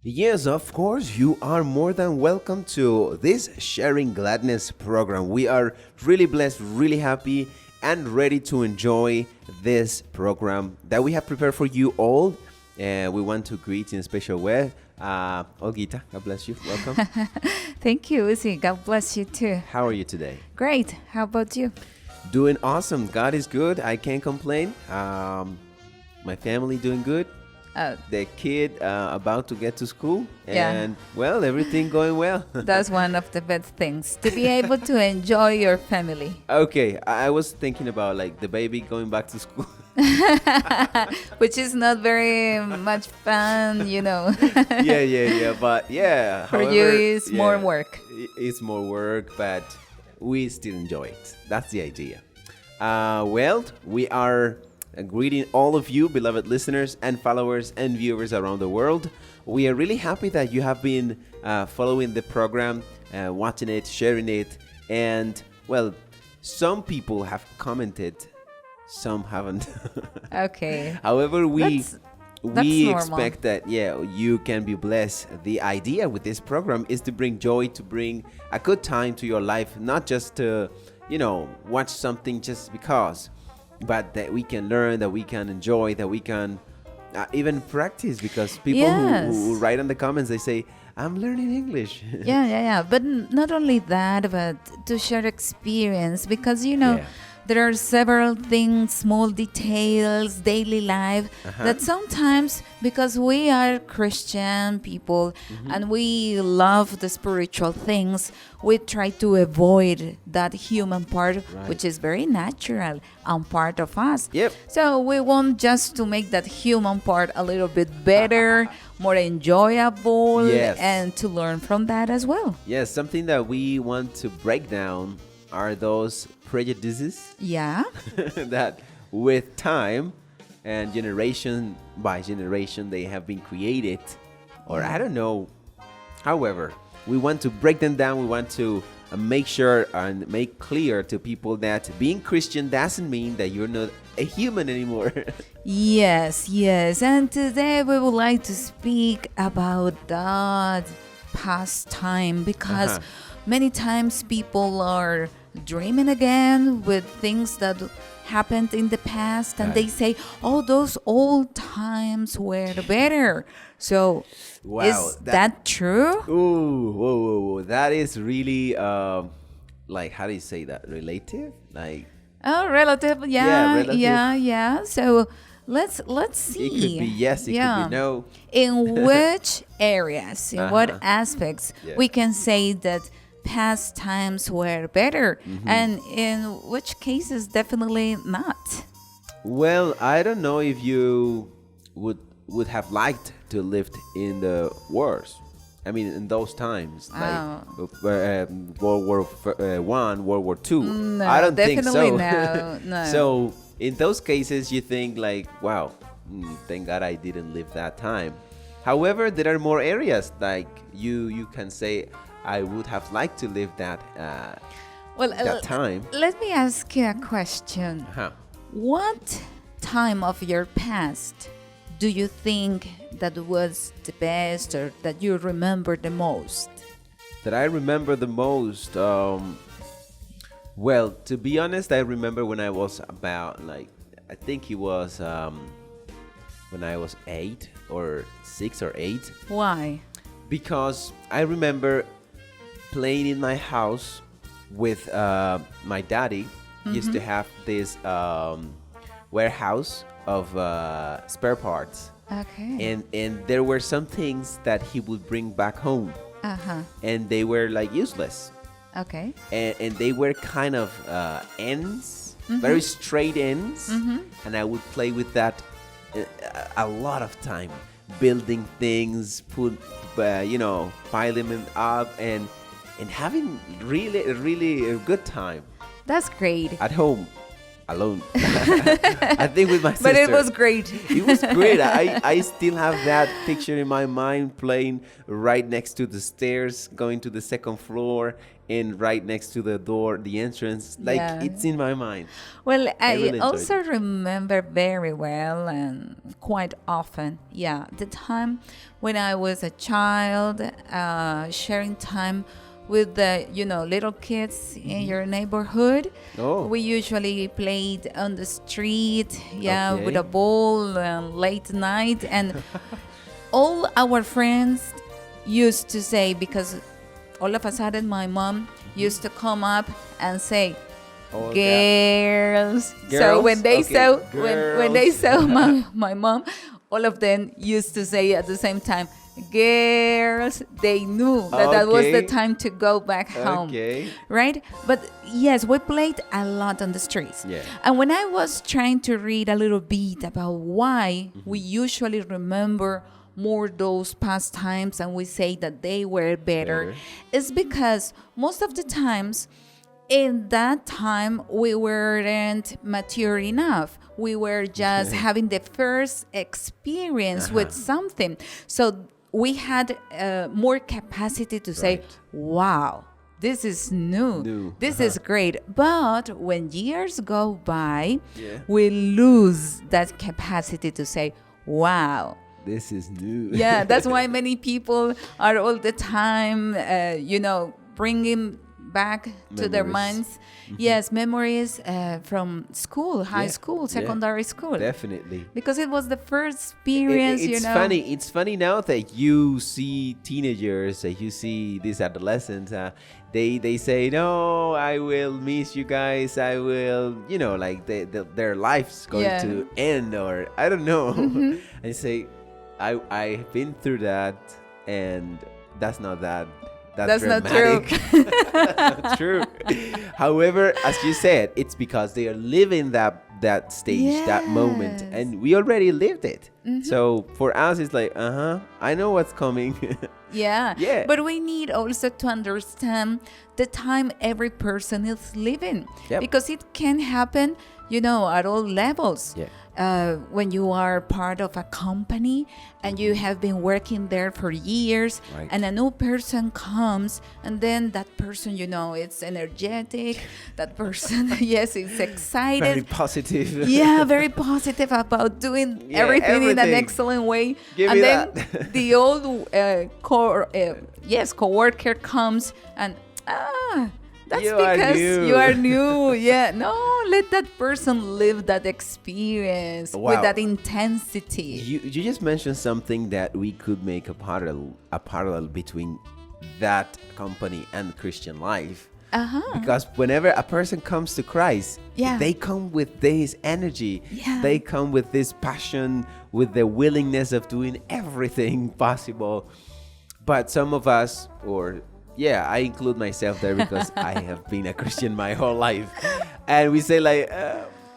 Yes, of course, you are more than welcome to this Sharing Gladness program. We are really blessed, really happy, and ready to enjoy this program that we have prepared for you all. And we want to greet in a special way. Olgita, God bless you. Welcome. Thank you, Uzi. God bless you too. How are you today? Great. How about you? Doing awesome. God is good. I can't complain. My family doing good. The kid about to get to school, and well, everything going well. That's one of the best things, to be able to enjoy your family. Okay, I was thinking about like the baby going back to school. Which is not very much fun, Yeah, but yeah. For you, it's more work. It's more work, but we still enjoy it. That's the idea. Well, we are greeting all of you, beloved listeners and followers and viewers around the world. We are really happy that you have been following the program, watching it, sharing it, and well, some people have commented, some haven't. Okay. However, we normal. expect that you can be blessed. The idea with this program is to bring joy, to bring a good time to your life, not just to watch something just because, but that we can learn, that we can enjoy, that we can even practice, because people who write in the comments, they say, I'm learning English. Yeah. But not only that, but to share experience, because there are several things, small details, daily life that sometimes, because we are Christian people and we love the spiritual things, we try to avoid that human part, which is very natural and part of us. Yep. So we want just to make that human part a little bit better, more enjoyable, and to learn from that as well. Yes, something that we want to break down are those prejudices that with time and generation by generation they have been created, or I don't know. However, we want to break them down. We want to make sure and make clear to people that being Christian doesn't mean that you're not a human anymore. Yes. And today we would like to speak about that past time, because many times people are dreaming again with things that happened in the past, and they say, oh, those old times were better. So is that true? Ooh, whoa. That is really like, how do you say that? Relative? Like, relative. Relative. Yeah. So let's see. It could be yes, it could be no. In which areas, in what aspects we can say that past times were better, and in which cases definitely not? Well, I don't know if you would have liked to live in the wars. I mean, in those times, like World War One, World War Two. No, I don't think so. No. So in those cases, you think like, wow, thank God I didn't live that time. However, there are more areas like you can say, I would have liked to live that that time. Let me ask you a question. What time of your past do you think that was the best, or that you remember the most? That I remember the most? Well, to be honest, I remember when I was about, like, I think it was when I was 8 or 6 or 8. Why? Because I remember playing in my house with my daddy. Used to have this warehouse of spare parts. Okay. And there were some things that he would bring back home. And they were like useless. Okay. And they were kind of ends, very straight ends. And I would play with that a lot of time, building things, piling them up, and having really a good time. That's great. At home, alone. I think with my sister. But it was great. It was great. I still have that picture in my mind, playing right next to the stairs, going to the second floor, and right next to the door, the entrance. Like, it's in my mind. Well, I also remember very well and quite often, the time when I was a child, sharing time with the, little kids in your neighborhood. We usually played on the street, with a ball late night. And all our friends used to say, because all of a sudden my mom used to come up and say, girls. So when they saw when they saw my mom, all of them used to say at the same time, girls. They knew that was the time to go back home, right? But yes, we played a lot on the streets. And when I was trying to read a little bit about why we usually remember more those past times and we say that they were better, is because most of the times in that time we weren't mature enough. We were just having the first experience with something. So we had more capacity to say, wow, this is new. This is great. But when years go by, we lose that capacity to say, wow, this is new. That's why many people are all the time, bringing back to their minds, memories from school, high school, secondary school. Definitely. Because it was the first experience, It's funny now that you see teenagers, that you see these adolescents, they say, no, I will miss you guys. I will, like their life's going to end, or I don't know. I say, I've been through that, and that's not that. That's dramatic. Not true. However, as you said, it's because they are living that stage, that moment, and we already lived it. So for us, it's like, I know what's coming. But we need also to understand the time every person is living, because it can happen, at all levels. When you are part of a company and you have been working there for years, and a new person comes, and then that person, it's energetic. That person, is excited. Very positive. Very positive about doing everything in an excellent way. And then the old co-worker comes and, that's because you are new. No, let that person live that experience with that intensity. You just mentioned something that we could make a parallel between that company and Christian life. Because whenever a person comes to Christ, they come with this energy. They come with this passion, with the willingness of doing everything possible. But some of us, I include myself there because I have been a Christian my whole life. And we say like,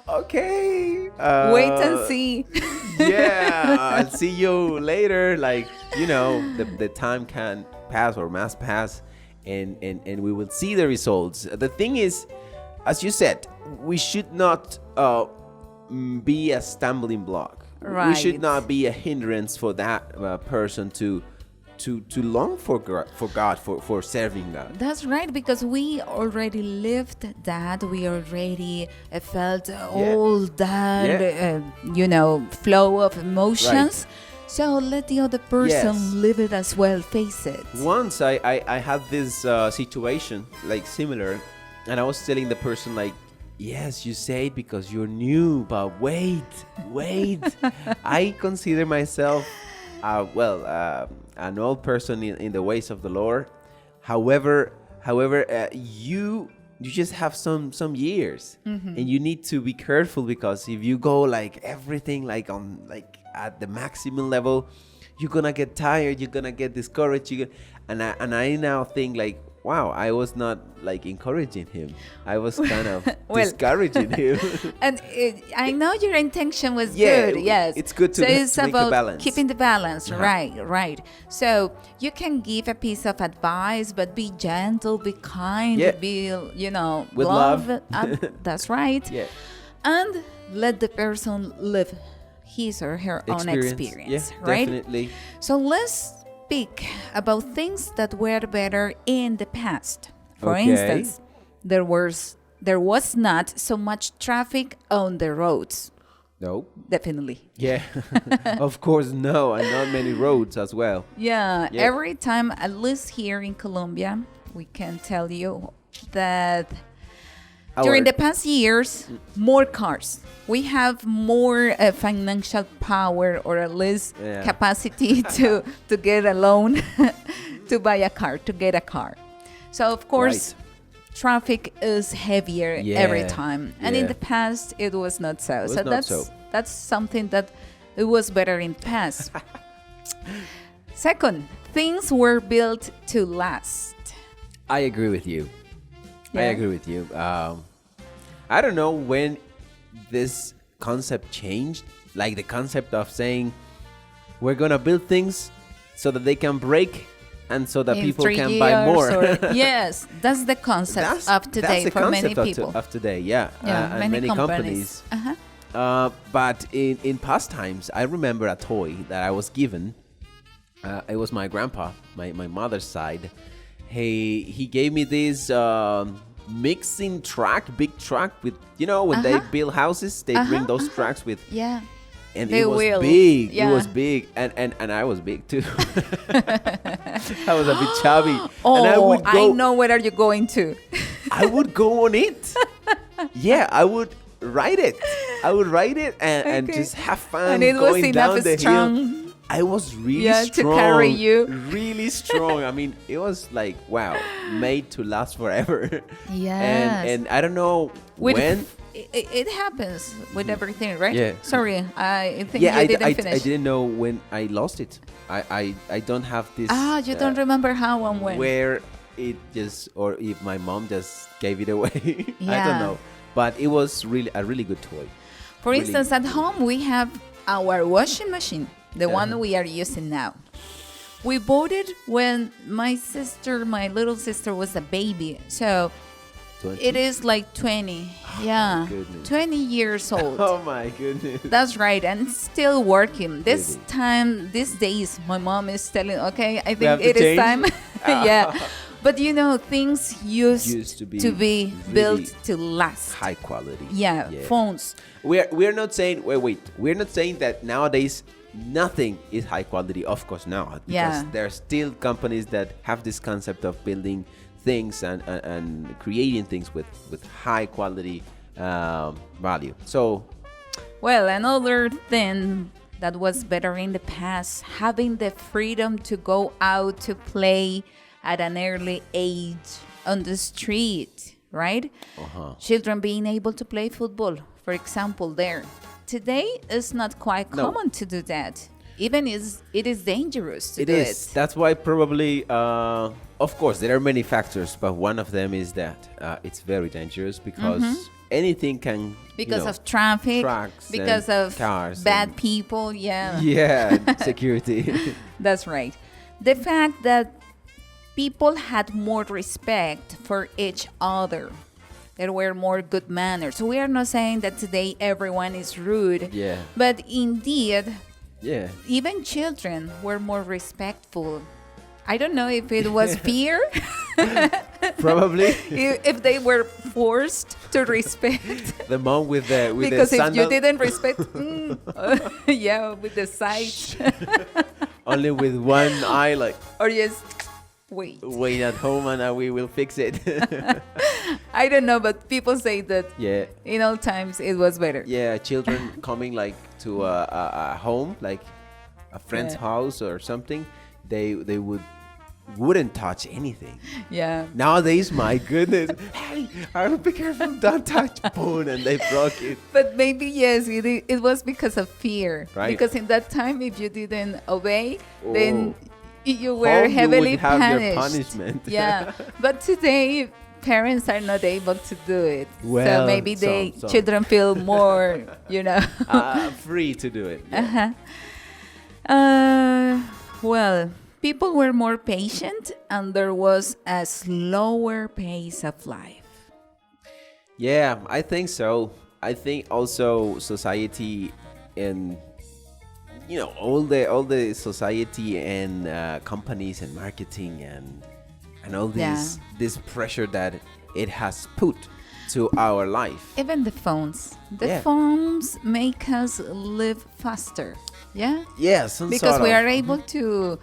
okay. Wait and see. I'll see you later. Like, the time can pass or must pass, and we will see the results. The thing is, as you said, we should not be a stumbling block. We should not be a hindrance for that person to long for God, for serving God. That's right, because we already lived that. We already felt all that, flow of emotions. So let the other person live it as well, face it. Once I had this situation, like similar, and I was telling the person like, yes, you say it because you're new, but wait. I consider myself, an old person in the ways of the Lord. However, you just have some years, and you need to be careful, because if you go like everything like at the maximum level, you're gonna get tired, you're gonna get discouraged. And I now think like, wow, I was not like encouraging him. I was kind of discouraging him. And I know your intention was good. Yes, it's good to it's make about the balance. Keeping the balance. Right. So you can give a piece of advice, but be gentle, be kind, be with love. That's right. And let the person live his or her own experience. Right. Definitely. So let's speak about things that were better in the past. For instance, there was not so much traffic on the roads. No. Definitely. Yeah. Of course, no. And not many roads as well. Yeah. Every time, at least here in Colombia, we can tell you that during the past years, more cars. We have more financial power, or at least capacity to get a loan, to buy a car, to get a car. So, of course, traffic is heavier every time. And in the past, it was not so. So that's something that it was better in the past. Second, things were built to last. I agree with you. I agree with you. I don't know when this concept changed, like the concept of saying we're going to build things so that they can break and so that people can buy more. Yes, that's the concept of today for many people. Of today, and many companies. But in past times, I remember a toy that I was given. It was my grandpa, my mother's side. He gave me this mixing truck, big truck with, when they build houses, they bring those trucks with. Yeah. And it was big. Yeah. It was big. And I was big too. I was a bit chubby. And I know where are you going to. I would go on it. Yeah, I would ride it. And just have fun and it going was down the strong. hill. I was really strong. To carry you. Really strong. I mean, it was like, wow, made to last forever. Yes. And I don't know when. It happens with everything, right? Yeah. Sorry, I think you didn't finish. I didn't know when I lost it. I don't have this. You don't remember how and when. Where it just, or if my mom just gave it away. I don't know. But it was really a really good toy. For instance, at home we have our washing machine, the one we are using now. We bought it when my little sister was a baby. So 20? It is like 20. Yeah. 20 years old. Oh my goodness. That's right. And still working. These days, my mom is telling, okay, I think it is time. Yeah. But things used to be built to last. High quality. Yeah. Phones. We're not saying, we're not saying that nowadays nothing is high quality. Of course not. Because there are still companies that have this concept of building things and creating things with high quality value. So, well, another thing that was better in the past, having the freedom to go out to play at an early age on the street, right? Children being able to play football, for example, there. Today it's not quite common to do that. Even it is dangerous to do it. That's why probably, of course, there are many factors, but one of them is that it's very dangerous because anything can... Because of traffic, because of cars, bad people, security. That's right. The fact that people had more respect for each other. There were more good manners. So we are not saying that today everyone is rude. Yeah. But indeed... Yeah. Even children were more respectful. I don't know if it was fear. Probably. If they were forced to respect. The mom with the because if you didn't respect, with the sight. Only with one eye, like. Or just wait at home and we will fix it. I don't know, but people say that in all times it was better. Yeah, children coming like to a home, like a friend's house or something, they wouldn't touch anything. Yeah. Nowadays, my goodness, hey, be careful, don't touch, boom, and they broke it. But maybe it was because of fear. Right. Because in that time, if you didn't obey, then you were heavily punished. Your punishment. Yeah. But today, parents are not able to do it. Well, so maybe children feel more, free to do it. Well, people were more patient and there was a slower pace of life. Yeah, I think so. I think also society and all the society and companies and marketing and and all this pressure that it has put to our life. Even the phones. The phones make us live faster. Yeah? Yes, because we are able to,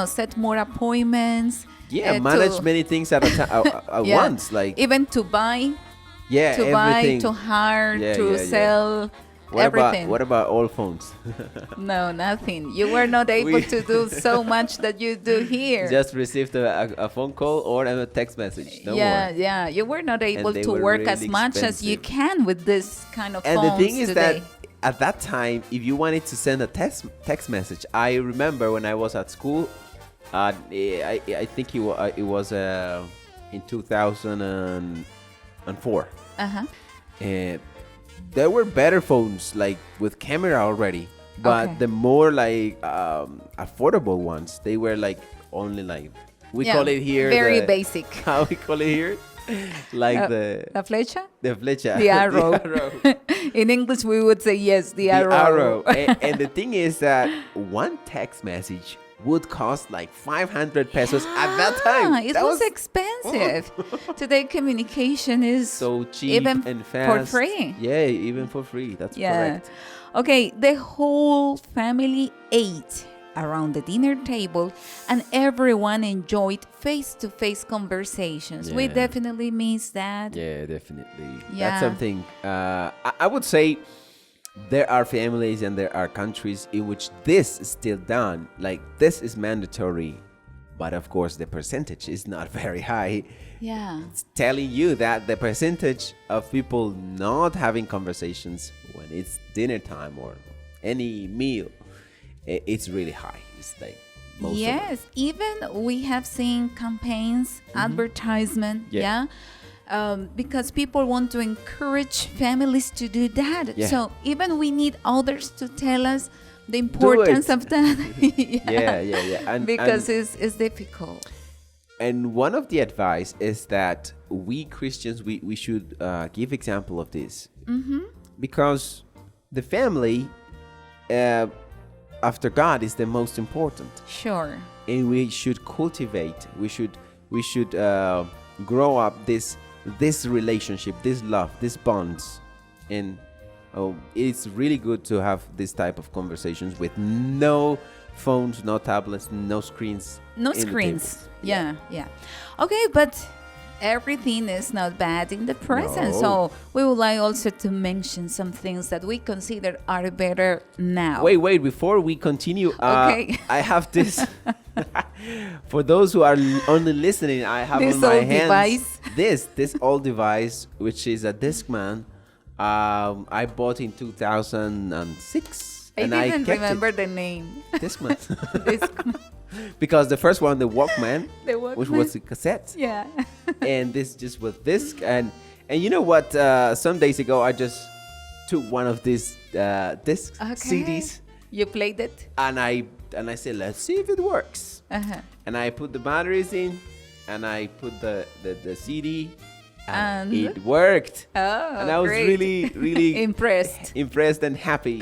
set more appointments. Yeah, manage many things at once. Like even to buy. Yeah, to everything. buy, to hire, to sell. Everything. What about all phones? No, nothing. You were not able to do so much that you do here. Just received a phone call or a text message. No more. Yeah. You were not able to work really as much as you can with this kind of phones And the thing is today. that at that time, if you wanted to send a text message, I remember when I was at school, I think it was in 2004. And there were better phones, like with camera already, but the more like affordable ones, they were like only like we call it here very basic. How we call it here, like the flecha, the arrow. In English, we would say the arrow. And the thing is that one text message would cost like 500 pesos at that time. It was expensive. Today, communication is so cheap even and fast. For free. Yeah, even for free. That's correct. Okay, the whole family ate around the dinner table and everyone enjoyed face-to-face conversations. We definitely miss that. Yeah, definitely. That's something I would say. There are families and there are countries in which this is still done. Like this is mandatory, but of course the percentage is not very high. Yeah. It's telling you that the percentage of people not having conversations when it's dinner time or any meal, it's really high. It's like most of it. Even we have seen campaigns, advertisement, because people want to encourage families to do that. So even we need others to tell us the importance of that. And, because it's difficult. And one of the advice is that we Christians, we should give example of this. Because the family after God is the most important. Sure. And we should cultivate, we should grow up this relationship, this love, these bonds. And it's really good to have this type of conversations with no phones, no tablets, no screens. No screens. Yeah. Okay, but everything is not bad in the present. No. So we would like also to mention some things that we consider are better now. Wait, before we continue, okay. I have this. For those who are only listening, I have this on my old hands device. this old device, which is a Discman. I bought in 2006. I didn't remember the name. Discman. Discman. Because the first one, the Walkman, which was a cassette. Yeah. And this just was disc. And you know what? Some days ago, I just took one of these disc CDs. You played it? And I said, let's see if it works. And I put the batteries in, and I put the CD, and it worked. And I was really impressed and happy,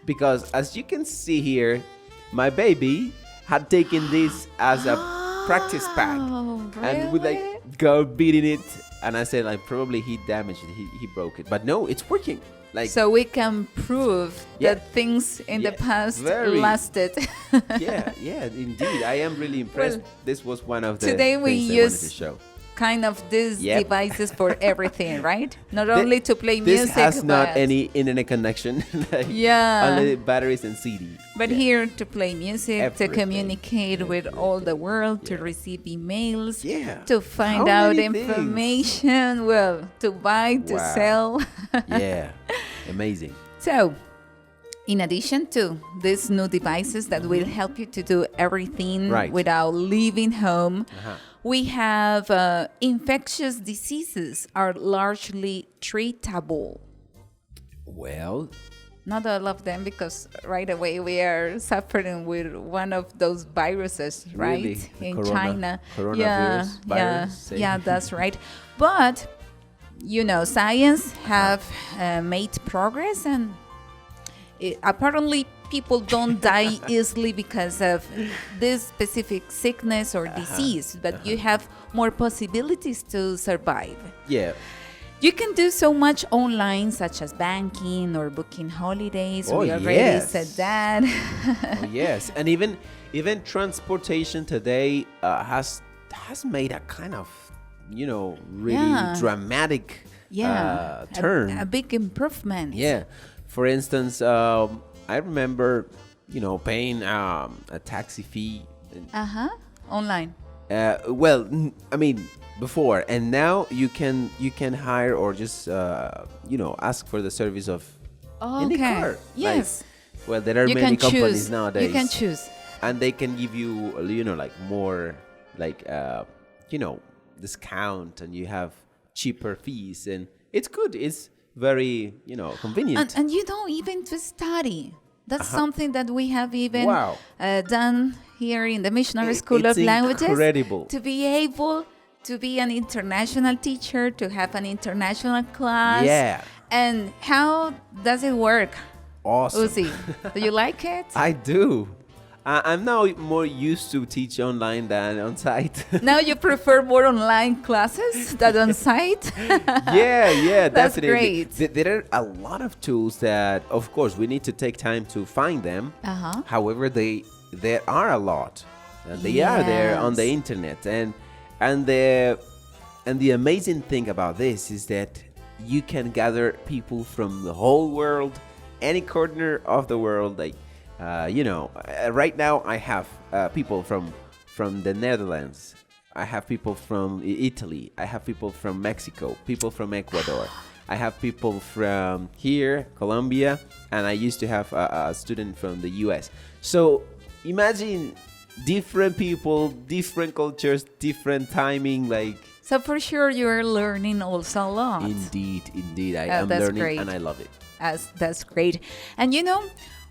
because as you can see here, my baby had taken this as a practice pad, and would like go beating it. And I said, like, probably he damaged it, he broke it, but no, it's working. Like, so we can prove that things in the past lasted. yeah, indeed. I am really impressed. Well, this was one of the today we things use I wanted to show. Kind of these devices for everything, right? Not only to play music. This has not any internet connection. Only batteries and CD. But here to play music, to communicate with all the world, to receive emails, to find out information, to buy, to sell. Amazing. So, in addition to these new devices that will help you to do everything without leaving home, we have infectious diseases are largely treatable. Well, not all of them, because right away we are suffering with one of those viruses, right? Really? In China. Coronavirus virus? Yeah, that's right. But, science have made progress, and apparently people don't die easily because of this specific sickness or disease, but you have more possibilities to survive. Yeah. You can do so much online, such as banking or booking holidays. Oh, we already yes. said that. Oh, yes. And even transportation today has made a kind of, really dramatic turn. A big improvement. Yeah. For instance, I remember, paying a taxi fee. Online. Before, and now you can hire or just ask for the service of any car. Yes. There are many companies nowadays. You can choose, and they can give you more discount, and you have cheaper fees, and it's good. It's very convenient. And you don't even to study. That's something that we have even done here in the Missionary School of Languages. Incredible. To be able to be an international teacher, to have an international class. Yeah. And how does it work? Awesome. Uzi, do you like it? I do. I'm now more used to teach online than on site. Now you prefer more online classes than on site? Yeah, That's definitely. great. There are a lot of tools that, of course, we need to take time to find them. However, there are a lot. They are there on the internet, and the amazing thing about this is that you can gather people from the whole world, any corner of the world. Right now I have people from the Netherlands. I have people from Italy. I have people from Mexico. People from Ecuador. I have people from here, Colombia, and I used to have a student from the US. So imagine different people, different cultures, different timing, So for sure you're learning also a lot. Indeed. I am learning, great. And I love it. That's great. And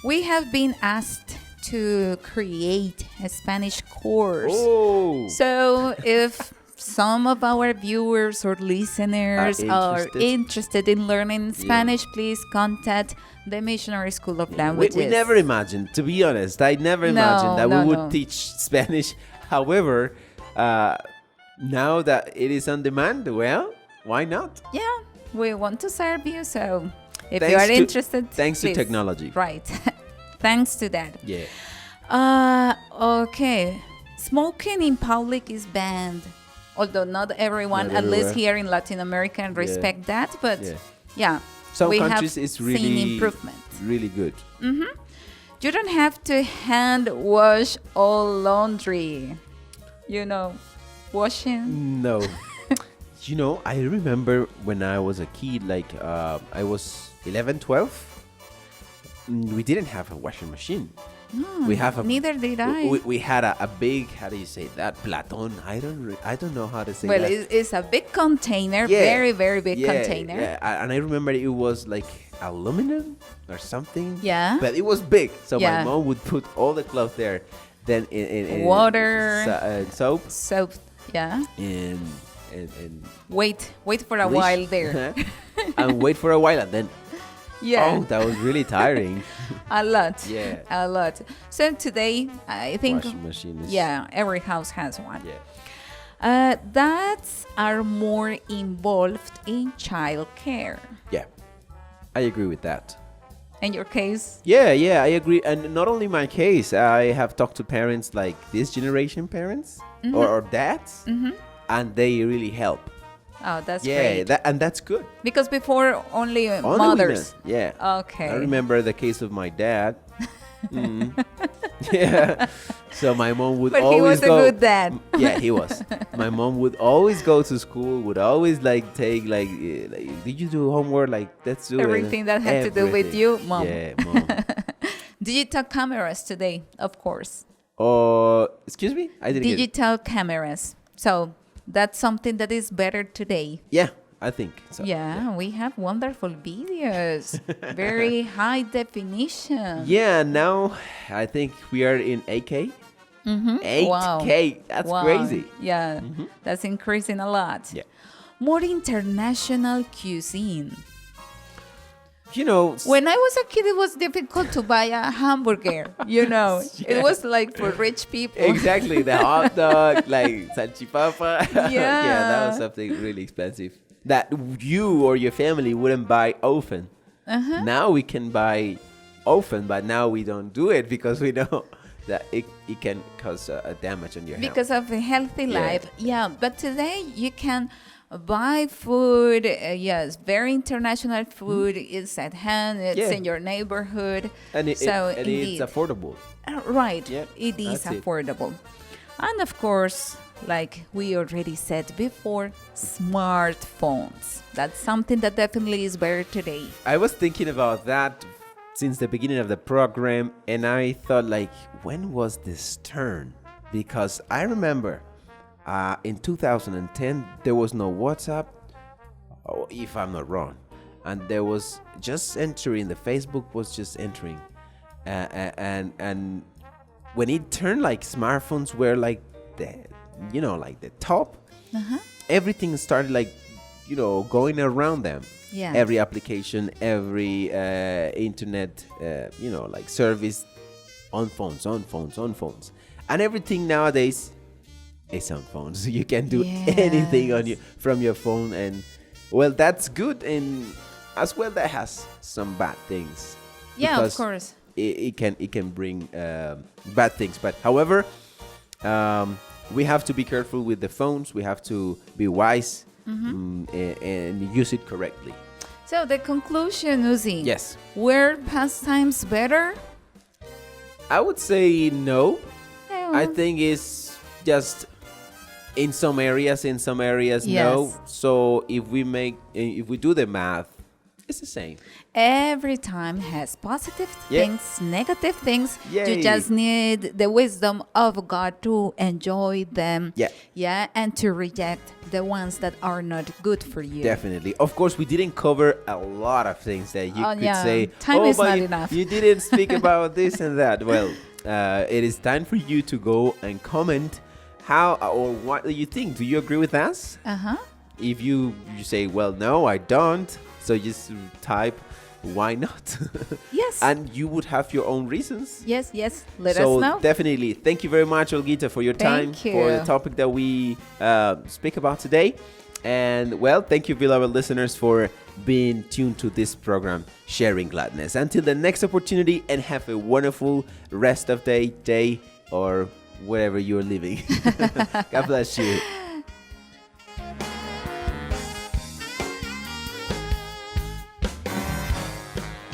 we have been asked to create a Spanish course. Oh. So if some of our viewers or listeners are interested in learning Spanish, please contact the Missionary School of Languages. We never imagined, to be honest, I never imagined that we would teach Spanish. However, now that it is on demand, well, why not? Yeah, we want to serve you, so if you are interested, thanks please. to technology. Right. Thanks to that. Yeah. Okay. Smoking in public is banned. Although not everyone, at least here in Latin America, respect that. But some we countries have it's really seen improvement. Really good. You don't have to hand wash all laundry. Washing. No. I remember when I was a kid, I was 11, 12. We didn't have a washing machine. Neither did I. We had a big, how do you say that? Platon. I don't know how to say that. Well, it's a big container, very, very big container. Yeah, and I remember it was like aluminum or something. Yeah. But it was big, so my mom would put all the clothes there, then in water, soap. Soap, yeah. And wait for a while there. And wait for a while, and then. Yeah. Oh, that was really tiring. A lot. Yeah. A lot. So today, I think, washing machine is every house has one. Yeah. Dads are more involved in childcare. Yeah, I agree with that. In your case? Yeah, I agree. And not only my case, I have talked to parents like this generation parents or dads, and they really help. Oh, that's great. Yeah, and that's good. Because before, only mothers. Women. Yeah. Okay. I remember the case of my dad. Yeah. So my mom would always go. But he was a good dad. Yeah, he was. My mom would always go to school, would always take did you do homework? Let's do everything that had to do with you, Mom. Yeah, Mom. Digital cameras today, of course. Excuse me? I didn't get it. Digital cameras. So that's something that is better today. Yeah, I think so. Yeah, we have wonderful videos. Very high definition. Yeah, now I think we are in 8K. 8K. Wow. That's crazy. Yeah, that's increasing a lot. Yeah. More international cuisine. When I was a kid, it was difficult to buy a hamburger. Yes. It was like for rich people. Exactly, the hot dog, like salchipapa. Yeah, that was something really expensive that you or your family wouldn't buy often. Now we can buy often, but now we don't do it because we know that it can cause a damage on your health. Because of a healthy life. Yeah, but today you can buy food. Yes, very international food is at hand. It's in your neighborhood. And it's affordable. Right, it is affordable. And of course, like we already said before, smartphones. That's something that definitely is better today. I was thinking about that since the beginning of the program, and I thought, like, when was this turn? Because I remember in 2010 there was no WhatsApp, if I'm not wrong, and there was just entering. The Facebook was just entering, and when it turned, like, smartphones were like the top. Everything started, like, going around them. Yeah. Every application, every internet, like service on phones, and everything nowadays is on phones. You can do anything from your phone, and well, that's good, and as well that has some bad things. Yeah, of course. It can bring bad things, but however, we have to be careful with the phones. We have to be wise and use it correctly. So the conclusion, Uzi. Yes. Were pastimes better? I would say no. I think it's just in some areas, no. So if we do the math, it's the same. Every time has positive things, negative things. Yay. You just need the wisdom of God to enjoy them. Yeah, and to reject the ones that are not good for you. Definitely. Of course, we didn't cover a lot of things that you could say. Time is not enough. You didn't speak about this and that. Well, it is time for you to go and comment how or what do you think. Do you agree with us? If you say, well, no, I don't. So just type, why not? Yes. And you would have your own reasons. Yes. Let us know. So definitely, thank you very much, Olguita, for your time, for the topic that we speak about today. And well, thank you, beloved listeners, for being tuned to this program, Sharing Gladness. Until the next opportunity, and have a wonderful rest of day, or wherever you're living. God bless you.